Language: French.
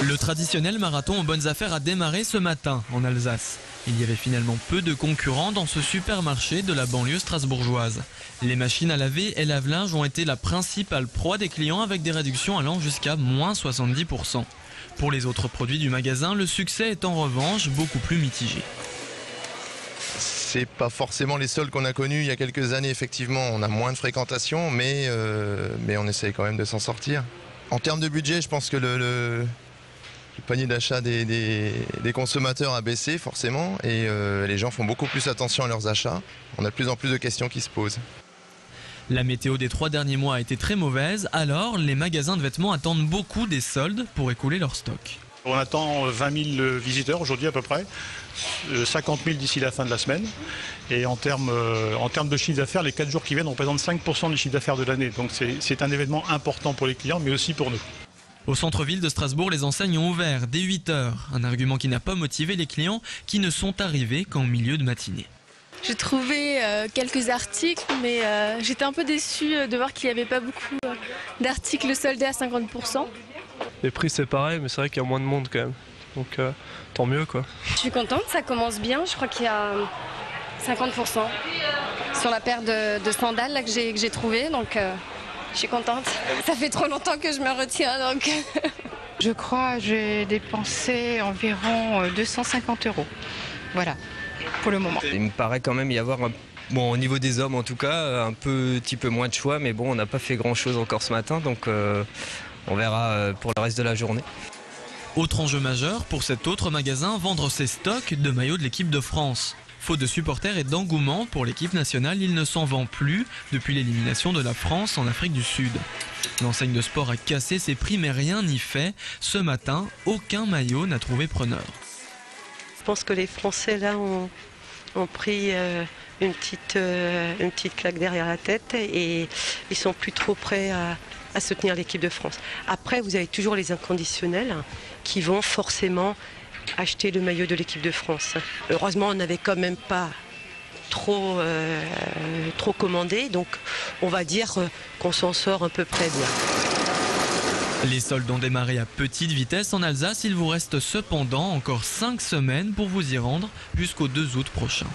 Le traditionnel marathon aux bonnes affaires a démarré ce matin en Alsace. Il y avait finalement peu de concurrents dans ce supermarché de la banlieue strasbourgeoise. Les machines à laver et lave-linge ont été la principale proie des clients avec des réductions allant jusqu'à moins 70%. Pour les autres produits du magasin, le succès est en revanche beaucoup plus mitigé. C'est pas forcément les soldes qu'on a connus il y a quelques années, effectivement. On a moins de fréquentation, mais on essaye quand même de s'en sortir. En termes de budget, je pense que le panier d'achat des consommateurs a baissé forcément et les gens font beaucoup plus attention à leurs achats. On a de plus en plus de questions qui se posent. La météo des 3 derniers mois a été très mauvaise, alors les magasins de vêtements attendent beaucoup des soldes pour écouler leur stock. On attend 20 000 visiteurs aujourd'hui à peu près, 50 000 d'ici la fin de la semaine. Et en termes de chiffre d'affaires, les 4 jours qui viennent représentent 5% du chiffre d'affaires de l'année. Donc c'est un événement important pour les clients mais aussi pour nous. Au centre-ville de Strasbourg, les enseignes ont ouvert dès 8 h. Un argument qui n'a pas motivé les clients qui ne sont arrivés qu'en milieu de matinée. J'ai trouvé quelques articles, mais j'étais un peu déçue de voir qu'il n'y avait pas beaucoup d'articles soldés à 50%. Les prix c'est pareil, mais c'est vrai qu'il y a moins de monde quand même. Donc tant mieux quoi. Je suis contente, ça commence bien. Je crois qu'il y a 50% sur la paire de sandales là, que j'ai trouvée. Donc je suis contente. Ça fait trop longtemps que je me retiens. Donc je crois que j'ai dépensé environ 250 €. Voilà, pour le moment. Il me paraît quand même y avoir, au niveau des hommes en tout cas, un petit peu moins de choix. Mais bon, on n'a pas fait grand chose encore ce matin. Donc on verra pour le reste de la journée. Autre enjeu majeur pour cet autre magasin, vendre ses stocks de maillots de l'équipe de France. Faute de supporters et d'engouement pour l'équipe nationale, il ne s'en vend plus depuis l'élimination de la France en Afrique du Sud. L'enseigne de sport a cassé ses prix mais rien n'y fait. Ce matin, aucun maillot n'a trouvé preneur. Je pense que les Français là ont pris une petite claque derrière la tête et ils sont plus trop prêts à soutenir l'équipe de France. Après, vous avez toujours les inconditionnels qui vont forcément acheter le maillot de l'équipe de France. Heureusement, on n'avait quand même pas trop commandé, donc on va dire qu'on s'en sort à peu près bien. Les soldes ont démarré à petite vitesse en Alsace. Il vous reste cependant encore 5 semaines pour vous y rendre jusqu'au 2 août prochain.